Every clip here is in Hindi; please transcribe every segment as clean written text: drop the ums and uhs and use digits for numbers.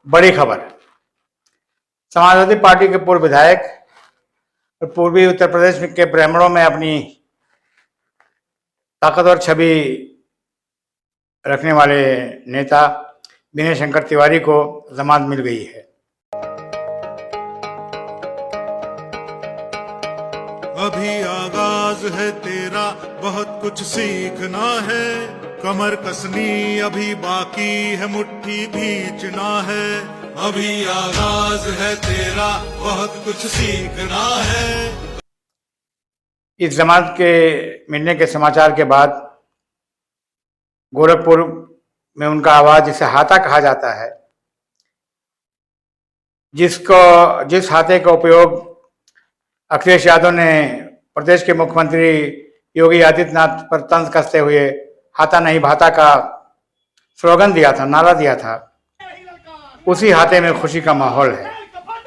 बड़ी खबर। समाजवादी पार्टी के पूर्व विधायक और पूर्वी उत्तर प्रदेश के ब्राह्मणों में अपनी ताकतवर छवि रखने वाले नेता विनय शंकर तिवारी को जमानत मिल गई है। अभी आगाज है तेरा, बहुत कुछ सीखना है। कमर कसनी अभी बाकी है, मुट्ठी भींचना है। अभी आगाज है तेरा, बहुत कुछ सीखना है। इस जमानत के मिलने के समाचार के बाद गोरखपुर में उनका आवाज, जिसे हाथा कहा जाता है, जिस हाथे का उपयोग अखिलेश यादव ने प्रदेश के मुख्यमंत्री योगी आदित्यनाथ पर तंज कसते हुए हाथा नहीं भाता का स्लोगन दिया था, नारा दिया था, उसी हाथे में खुशी का माहौल है।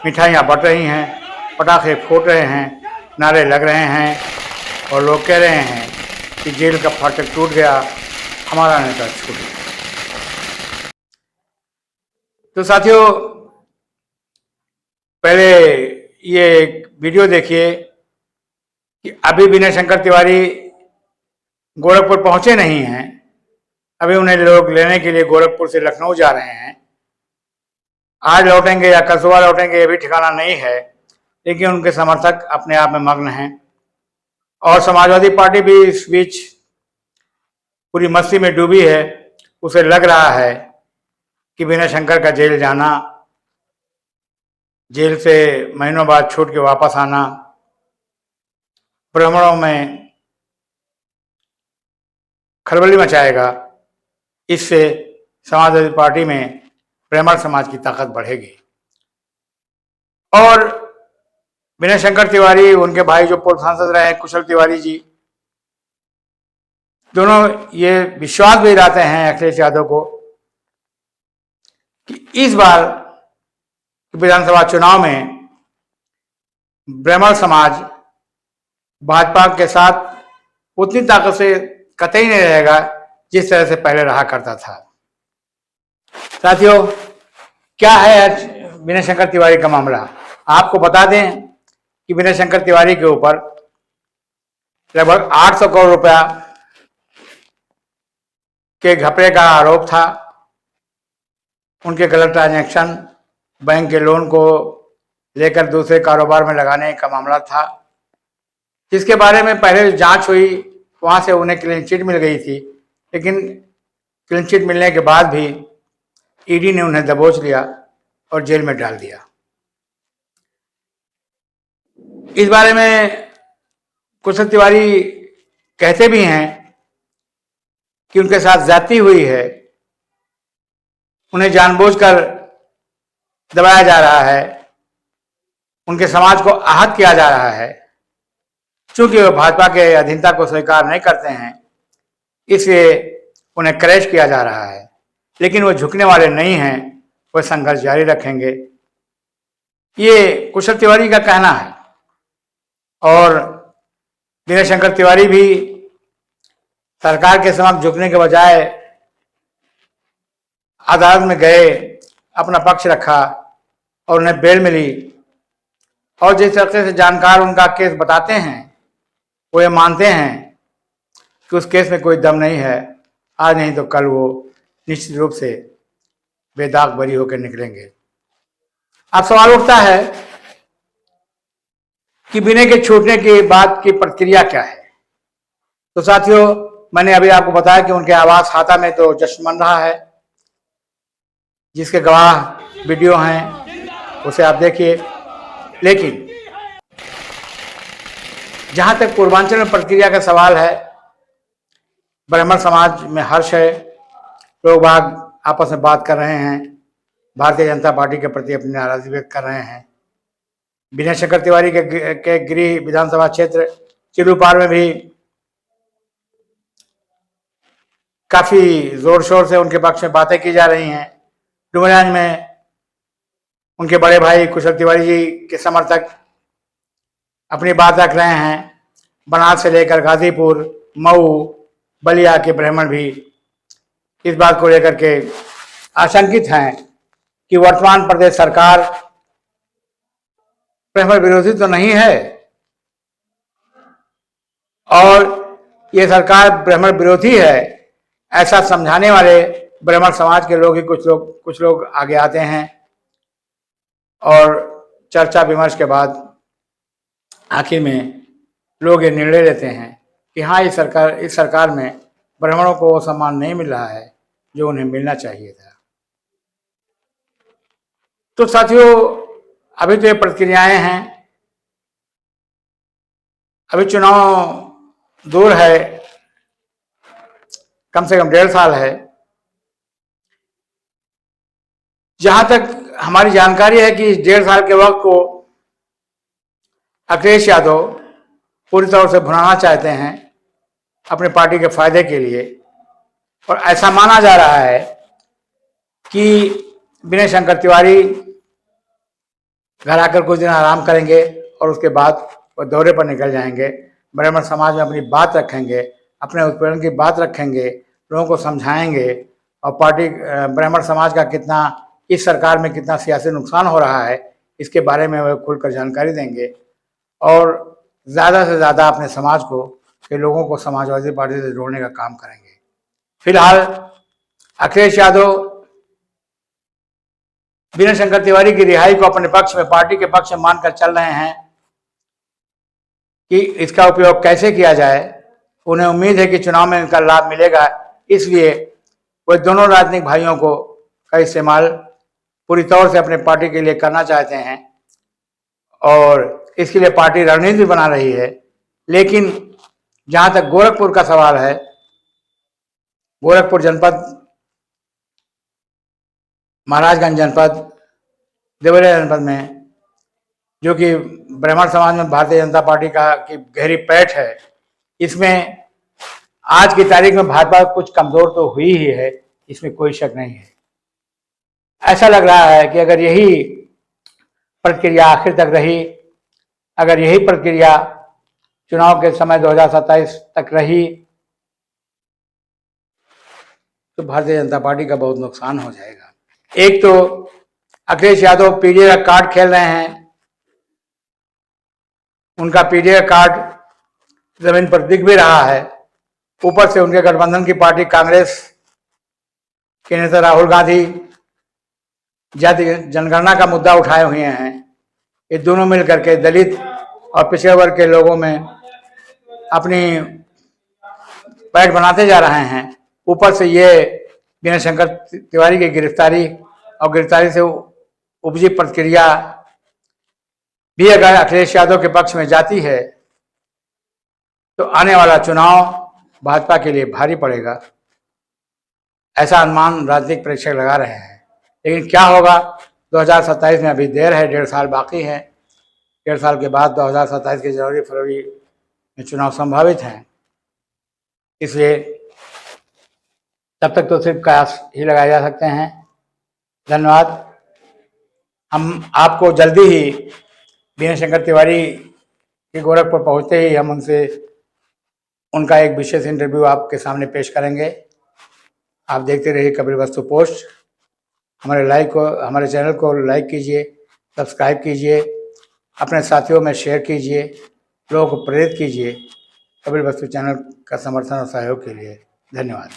मिठाइयाँ बट रही हैं, पटाखे फूट रहे हैं, नारे लग रहे हैं और लोग कह रहे हैं कि जेल का फाटक टूट गया, हमारा नेता छूट गया। तो साथियों, पहले ये एक वीडियो देखिए कि अभी विनय शंकर तिवारी गोरखपुर पहुंचे नहीं हैं। अभी उन्हें लोग लेने के लिए गोरखपुर से लखनऊ जा रहे हैं। आज लौटेंगे या कल सुबह लौटेंगे, ये भी ठिकाना नहीं है, लेकिन उनके समर्थक अपने आप में मग्न हैं। और समाजवादी पार्टी भी इस बीच पूरी मस्ती में डूबी है। उसे लग रहा है कि विनय शंकर का जेल जाना, जेल से महीनों बाद छूट के वापस आना ब्राह्मणों में खलबली मचाएगा। इससे समाजवादी पार्टी में ब्राह्मण समाज की ताकत बढ़ेगी। और विनय शंकर तिवारी, उनके भाई जो पूर्व सांसद रहे कुशल तिवारी जी, दोनों ये विश्वास भी दिलाते हैं अखिलेश यादव को कि इस बार विधानसभा चुनाव में ब्राह्मण समाज भाजपा के साथ उतनी ताकत से कतई नहीं रहेगा जिस तरह से पहले रहा करता था। साथियों, क्या है आज विनय शंकर तिवारी का मामला? आपको बता दें कि विनय शंकर तिवारी के ऊपर लगभग 800 करोड़ रुपया के घपले का आरोप था। उनके गलत ट्रांजैक्शन, बैंक के लोन को लेकर दूसरे कारोबार में लगाने का मामला था, जिसके बारे में पहले जांच हुई, वहां से उन्हें क्लीन चिट मिल गई थी। लेकिन क्लीन चिट मिलने के बाद भी ईडी ने उन्हें दबोच लिया और जेल में डाल दिया। इस बारे में कुशल तिवारी कहते भी हैं कि उनके साथ ज्यादती हुई है, उन्हें जानबूझकर दबाया जा रहा है, उनके समाज को आहत किया जा रहा है। चूंकि वे भाजपा के अधीनता को स्वीकार नहीं करते हैं, इसलिए उन्हें क्रैश किया जा रहा है। लेकिन वो झुकने वाले नहीं हैं, वो संघर्ष जारी रखेंगे, ये कुशल तिवारी का कहना है। और विनय शंकर तिवारी भी सरकार के समक्ष झुकने के बजाय अदालत में गए, अपना पक्ष रखा और उन्हें बेल मिली। और जिस तरह से जानकार उनका केस बताते हैं, वो ये मानते हैं कि उस केस में कोई दम नहीं है। आज नहीं तो कल वो निश्चित रूप से बेदाग बरी होकर निकलेंगे। अब सवाल उठता है कि विनय के छूटने के बाद की प्रक्रिया क्या है। तो साथियों, मैंने अभी आपको बताया कि उनके आवास हाथा में तो जश्न मन रहा है, जिसके गवाह वीडियो हैं, उसे आप देखिए। लेकिन जहां तक पूर्वांचल में प्रक्रिया का सवाल है, ब्राह्मण समाज में हर्ष है, लोग बाग आपस में बात कर रहे हैं, भारतीय जनता पार्टी के प्रति अपनी नाराजगी व्यक्त कर रहे हैं। विनय शंकर तिवारी के गृह विधानसभा क्षेत्र चिल्लूपार में भी काफी जोर शोर से उनके पक्ष में बातें की जा रही हैं। डुमरियागंज में उनके बड़े भाई कुशल तिवारी जी के समर्थक अपनी बात रख रहे हैं। बनारस से लेकर गाजीपुर, मऊ, बलिया के ब्राह्मण भी इस बात को लेकर के आशंकित हैं कि वर्तमान प्रदेश सरकार ब्राह्मण विरोधी तो नहीं है, और ये सरकार ब्राह्मण विरोधी है ऐसा समझाने वाले ब्राह्मण समाज के लोग ही कुछ लोग आगे आते हैं और चर्चा विमर्श के बाद आखिर में लोग ये निर्णय लेते हैं कि हाँ, इस सरकार में ब्राह्मणों को वो सम्मान नहीं मिल रहा है जो उन्हें मिलना चाहिए था। तो साथियों, अभी तो ये प्रक्रियाएं हैं, अभी चुनाव दूर है, कम से कम 1.5 साल है। जहां तक हमारी जानकारी है कि इस 1.5 साल के वक्त को अखिलेश यादव पूरी तरह से भुनाना चाहते हैं अपनी पार्टी के फायदे के लिए, और ऐसा माना जा रहा है कि विनय शंकर तिवारी घर आकर कुछ दिन आराम करेंगे और उसके बाद वो दौरे पर निकल जाएंगे, ब्राह्मण समाज में अपनी बात रखेंगे, अपने उत्पीड़न की बात रखेंगे, लोगों को समझाएंगे, और पार्टी ब्राह्मण समाज का कितना इस सरकार में कितना सियासी नुकसान हो रहा है इसके बारे में वे खुलकर जानकारी देंगे, और ज़्यादा से ज़्यादा अपने समाज को के लोगों को समाजवादी पार्टी से जोड़ने का काम करेंगे। फिलहाल अखिलेश यादव विनय शंकर तिवारी की रिहाई को अपने पक्ष में, पार्टी के पक्ष में मानकर चल रहे हैं कि इसका उपयोग कैसे किया जाए। उन्हें उम्मीद है कि चुनाव में इनका लाभ मिलेगा, इसलिए वे दोनों राजनीतिक भाइयों को का इस्तेमाल पूरी तौर से अपने पार्टी के लिए करना चाहते हैं और इसके लिए पार्टी रणनीति बना रही है। लेकिन जहां तक गोरखपुर का सवाल है, गोरखपुर जनपद, महाराजगंज जनपद, देवरिया जनपद में, जो कि ब्राह्मण समाज में भारतीय जनता पार्टी का की गहरी पैठ है, इसमें आज की तारीख में भाजपा कुछ कमजोर तो हुई ही है, इसमें कोई शक नहीं है। ऐसा लग रहा है कि अगर यही प्रक्रिया आखिर तक रही, अगर यही प्रक्रिया चुनाव के समय 2027 तक रही, तो भारतीय जनता पार्टी का बहुत नुकसान हो जाएगा। एक तो अखिलेश यादव पीडीए का कार्ड खेल रहे हैं, उनका पीडीए कार्ड जमीन पर दिख भी रहा है, ऊपर से उनके गठबंधन की पार्टी कांग्रेस के नेता राहुल गांधी जाति जनगणना का मुद्दा उठाए हुए हैं। ये दोनों मिलकर के दलित और पिछड़े वर्ग के लोगों में अपनी पैठ बनाते जा रहे हैं। ऊपर से ये विनय शंकर तिवारी की गिरफ्तारी और गिरफ्तारी से उपजी प्रक्रिया भी अगर अखिलेश यादव के पक्ष में जाती है तो आने वाला चुनाव भाजपा के लिए भारी पड़ेगा, ऐसा अनुमान राजनीतिक प्रेक्षक लगा रहे हैं। लेकिन क्या होगा 2027 में, अभी देर है, 1.5 साल बाकी है। 1.5 साल के बाद 2027 के जनवरी फरवरी में चुनाव संभावित हैं, इसलिए तब तक तो सिर्फ कयास ही लगाए जा सकते हैं। धन्यवाद। हम आपको जल्दी ही विनय शंकर तिवारी के गोरखपुर पहुंचते ही हम उनसे उनका एक विशेष इंटरव्यू आपके सामने पेश करेंगे। आप देखते रहिए कबीर वस्तु पोस्ट। हमारे चैनल को लाइक कीजिए, सब्सक्राइब कीजिए, अपने साथियों में शेयर कीजिए, लोगों को प्रेरित कीजिए कबीर वस्तु चैनल का समर्थन और सहयोग के लिए। धन्यवाद।